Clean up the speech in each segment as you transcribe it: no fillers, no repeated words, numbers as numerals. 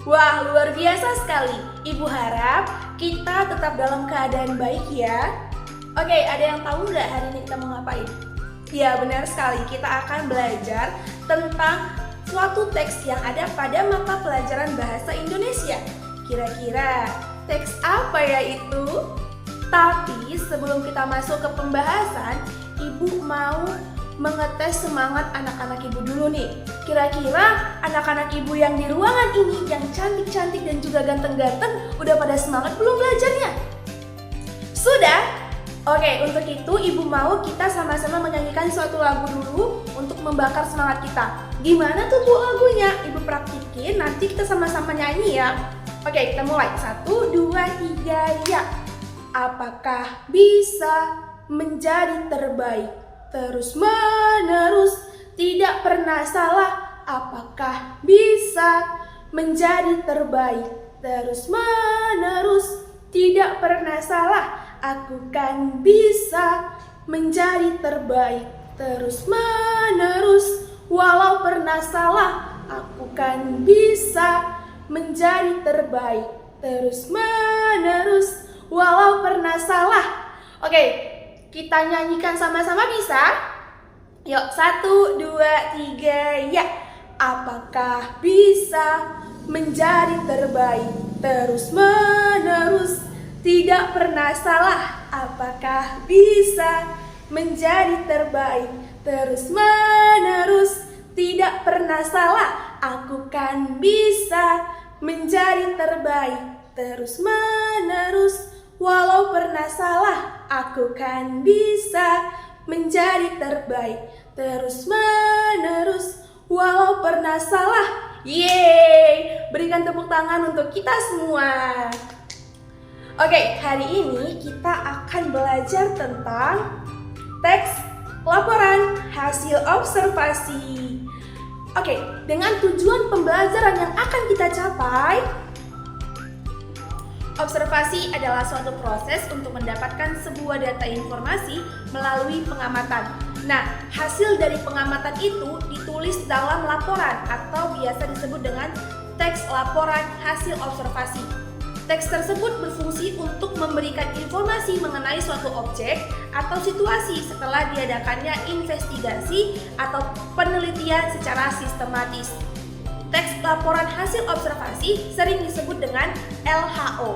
Wah, luar biasa sekali. Ibu harap kita tetap dalam keadaan baik ya. Oke, ada yang tahu nggak hari ini kita mau ngapain? Ya, benar sekali. Kita akan belajar tentang suatu teks yang ada pada mata pelajaran bahasa Indonesia. Kira-kira teks apa ya itu? Tapi sebelum kita masuk ke pembahasan, Ibu mau mengetes semangat anak-anak Ibu dulu nih. Kira-kira anak-anak Ibu yang di ruangan ini yang cantik-cantik dan juga ganteng-ganteng udah pada semangat belum belajarnya? Sudah? Oke, untuk itu Ibu mau kita sama-sama menyanyikan suatu lagu dulu untuk membakar semangat kita. Gimana tuh Bu lagunya? Ibu praktikin, nanti kita sama-sama nyanyi ya. Oke, kita mulai. 1, 2, 3, ya. Apakah bisa menjadi terbaik? Terus menerus, tidak pernah salah. Apakah bisa menjadi terbaik? Terus menerus, tidak pernah salah. Aku kan bisa menjadi terbaik. Terus menerus, walau pernah salah. Aku kan bisa menjadi terbaik. Terus menerus, walau pernah salah. Oke, kita nyanyikan sama-sama bisa? Yuk, 1, 2, 3, ya. Apakah bisa menjadi terbaik? Terus menerus, tidak pernah salah. Apakah bisa menjadi terbaik? Terus menerus, tidak pernah salah. Aku kan bisa menjadi terbaik. Terus menerus, walau pernah salah, aku kan bisa menjadi terbaik. Terus menerus, walau pernah salah. Yeay! Berikan tepuk tangan untuk kita semua. Oke, hari ini kita akan belajar tentang teks laporan hasil observasi. Oke, dengan tujuan pembelajaran yang akan kita capai, observasi adalah suatu proses untuk mendapatkan sebuah data informasi melalui pengamatan. Nah, hasil dari pengamatan itu ditulis dalam laporan atau biasa disebut dengan teks laporan hasil observasi. Teks tersebut berfungsi untuk memberikan informasi mengenai suatu objek atau situasi setelah diadakannya investigasi atau penelitian secara sistematis. Teks laporan hasil observasi sering disebut dengan LHO.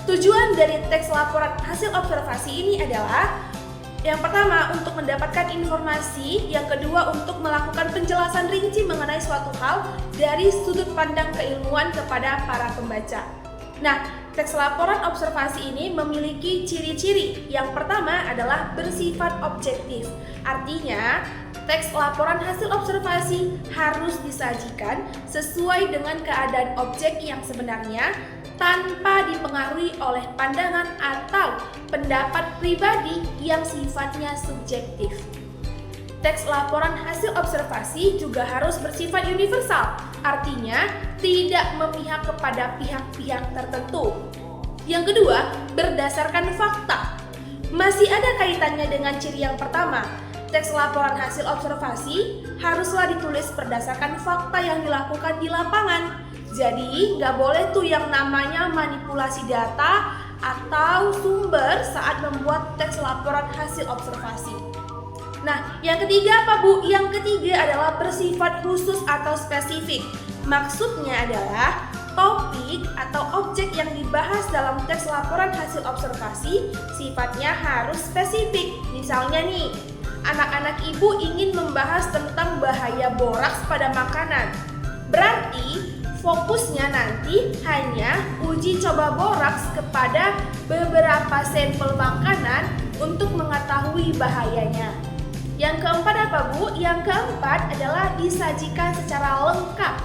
Tujuan dari teks laporan hasil observasi ini adalah yang pertama untuk mendapatkan informasi, yang kedua untuk melakukan penjelasan rinci mengenai suatu hal dari sudut pandang keilmuan kepada para pembaca. Nah, teks laporan observasi ini memiliki ciri-ciri. Yang pertama adalah bersifat objektif. Artinya, teks laporan hasil observasi harus disajikan sesuai dengan keadaan objek yang sebenarnya tanpa dipengaruhi oleh pandangan atau pendapat pribadi yang sifatnya subjektif. Teks laporan hasil observasi juga harus bersifat universal, artinya tidak memihak kepada pihak-pihak tertentu. Yang kedua, berdasarkan fakta. Masih ada kaitannya dengan ciri yang pertama. Teks laporan hasil observasi haruslah ditulis berdasarkan fakta yang dilakukan di lapangan. Jadi, nggak boleh tuh yang namanya manipulasi data atau sumber saat membuat teks laporan hasil observasi. Nah, yang ketiga apa Bu? Yang ketiga adalah bersifat khusus atau spesifik. Maksudnya adalah topik atau objek yang dibahas dalam teks laporan hasil observasi sifatnya harus spesifik. Misalnya nih, anak-anak Ibu ingin membahas tentang bahaya boraks pada makanan. Berarti fokusnya nanti hanya uji coba boraks kepada beberapa sampel makanan untuk mengetahui bahayanya. Yang keempat apa Bu? Yang keempat adalah disajikan secara lengkap.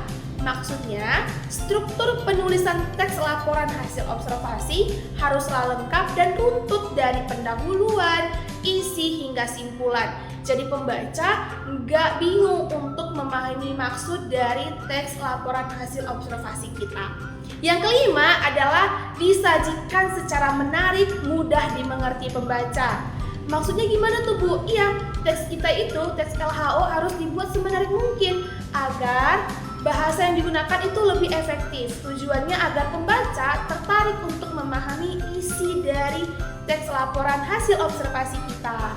Maksudnya, struktur penulisan teks laporan hasil observasi haruslah lengkap dan runtut dari pendahuluan, isi hingga simpulan. Jadi pembaca nggak bingung untuk memahami maksud dari teks laporan hasil observasi kita. Yang kelima adalah disajikan secara menarik, mudah dimengerti pembaca. Maksudnya gimana tuh Bu? Iya, teks kita itu, teks LHO harus dibuat semenarik mungkin agar bahasa yang digunakan itu lebih efektif. Tujuannya agar pembaca tertarik untuk memahami isi dari teks laporan hasil observasi kita.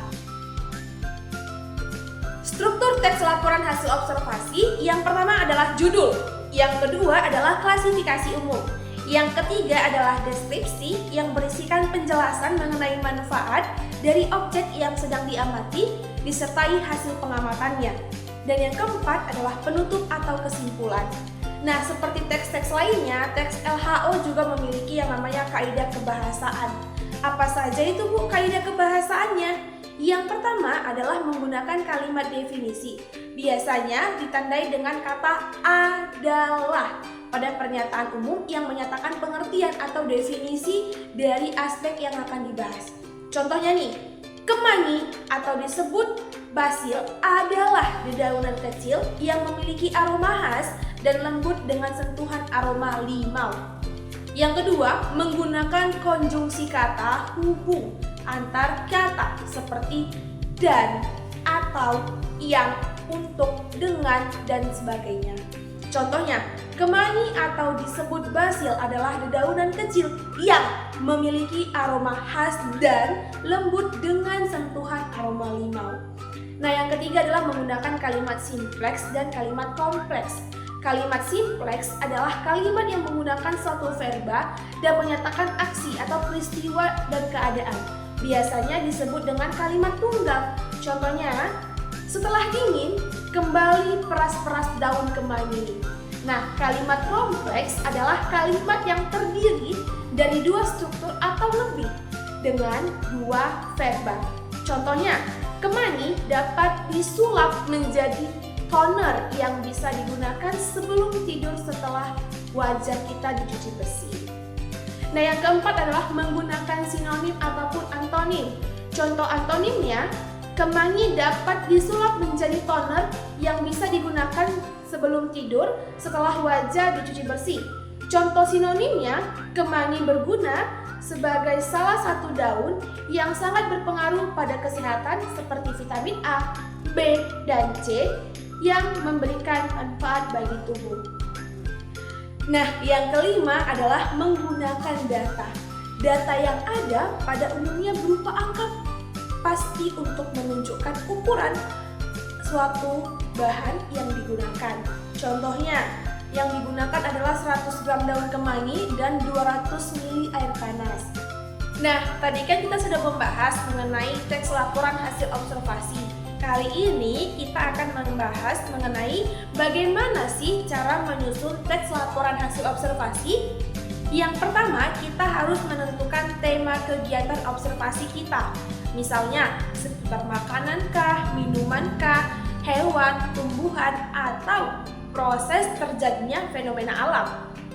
Struktur teks laporan hasil observasi yang pertama adalah judul, yang kedua adalah klasifikasi umum, yang ketiga adalah deskripsi yang berisikan penjelasan mengenai manfaat dari objek yang sedang diamati disertai hasil pengamatannya. Dan yang keempat adalah penutup atau kesimpulan. Nah, seperti teks-teks lainnya, teks LHO juga memiliki yang namanya kaidah kebahasaan. Apa saja itu Bu kaidah kebahasaannya? Yang pertama adalah menggunakan kalimat definisi. Biasanya ditandai dengan kata adalah pada pernyataan umum yang menyatakan pengertian atau definisi dari aspek yang akan dibahas. Contohnya nih, kemangi atau disebut basil adalah dedaunan kecil yang memiliki aroma khas dan lembut dengan sentuhan aroma limau. Yang kedua, menggunakan konjungsi kata hubung antar kata seperti dan, atau, yang, untuk, dengan, dan sebagainya. Contohnya, kemangi atau disebut basil adalah dedaunan kecil yang memiliki aroma khas dan lembut dengan sentuhan aroma limau. Nah, yang ketiga adalah menggunakan kalimat simpleks dan kalimat kompleks. Kalimat simpleks adalah kalimat yang menggunakan suatu verba dan menyatakan aksi atau peristiwa dan keadaan. Biasanya disebut dengan kalimat tunggal. Contohnya, setelah dingin, kembali peras-peras daun kemangi. Nah, kalimat kompleks adalah kalimat yang terdiri dari dua struktur atau lebih dengan dua verba. Contohnya, kemangi dapat disulap menjadi toner yang bisa digunakan sebelum tidur setelah wajah kita dicuci bersih. Nah, yang keempat adalah menggunakan sinonim ataupun antonim. Contoh antonimnya, kemangi dapat disulap menjadi toner yang bisa digunakan sebelum tidur setelah wajah dicuci bersih. Contoh sinonimnya, kemangi berguna sebagai salah satu daun yang sangat berpengaruh pada kesehatan seperti vitamin A, B, dan C yang memberikan manfaat bagi tubuh. Nah, yang kelima adalah menggunakan data. Data yang ada pada umumnya berupa angka pasti untuk menunjukkan ukuran suatu bahan yang digunakan. Contohnya, yang digunakan adalah 100 gram daun kemangi dan 200 ml air panas. Nah, tadi kan kita sudah membahas mengenai teks laporan hasil observasi. Kali ini kita akan membahas mengenai bagaimana sih cara menyusun teks laporan hasil observasi. Yang pertama, kita harus menentukan tema kegiatan observasi kita. Misalnya, seputar makanankah, minumankah, hewan, tumbuhan, atau proses terjadinya fenomena alam.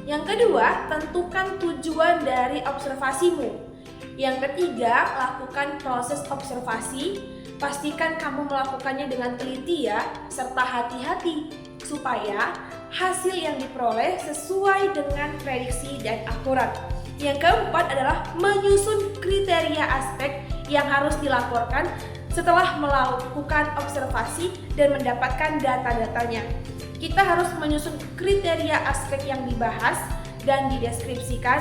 Yang kedua, tentukan tujuan dari observasimu. Yang ketiga, lakukan proses observasi. Pastikan kamu melakukannya dengan teliti ya, serta hati-hati supaya hasil yang diperoleh sesuai dengan prediksi dan akurat. Yang keempat adalah menyusun kriteria aspek yang harus dilaporkan setelah melakukan observasi dan mendapatkan data-datanya. Kita harus menyusun kriteria aspek yang dibahas dan dideskripsikan,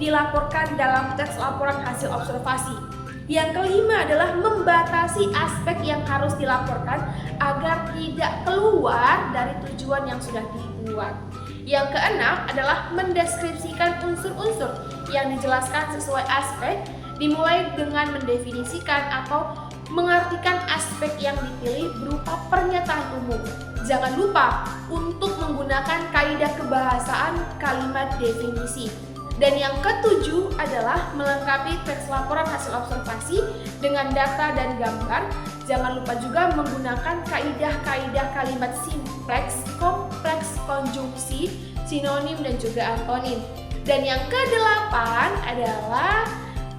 dilaporkan dalam teks laporan hasil observasi. Yang kelima adalah membatasi aspek yang harus dilaporkan agar tidak keluar dari tujuan yang sudah dibuat. Yang keenam adalah mendeskripsikan unsur-unsur yang dijelaskan sesuai aspek, dimulai dengan mendefinisikan atau mengartikan aspek yang dipilih berupa pernyataan umum. Jangan lupa untuk menggunakan kaidah kebahasaan kalimat definisi. Dan yang ketujuh adalah melengkapi teks laporan hasil observasi dengan data dan gambar. Jangan lupa juga menggunakan kaidah-kaidah kalimat simpleks, kompleks, konjungsi, sinonim, dan juga antonim. Dan yang kedelapan adalah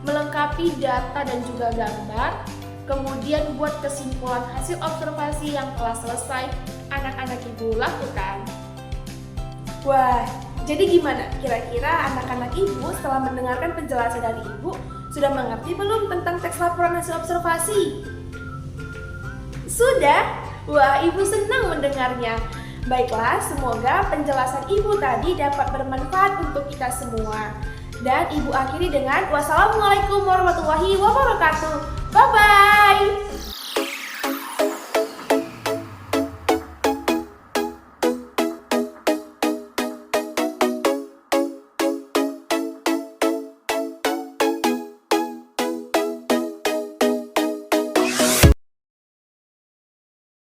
melengkapi data dan juga gambar. Kemudian buat kesimpulan hasil observasi yang telah selesai anak-anak ibu lakukan. Wah, jadi gimana? Kira-kira anak-anak ibu setelah mendengarkan penjelasan dari ibu sudah mengerti belum tentang teks laporan hasil observasi? Sudah? Wah, ibu senang mendengarnya. Baiklah, semoga penjelasan Ibu tadi dapat bermanfaat untuk kita semua. Dan Ibu akhiri dengan wassalamualaikum warahmatullahi wabarakatuh. Bye-bye.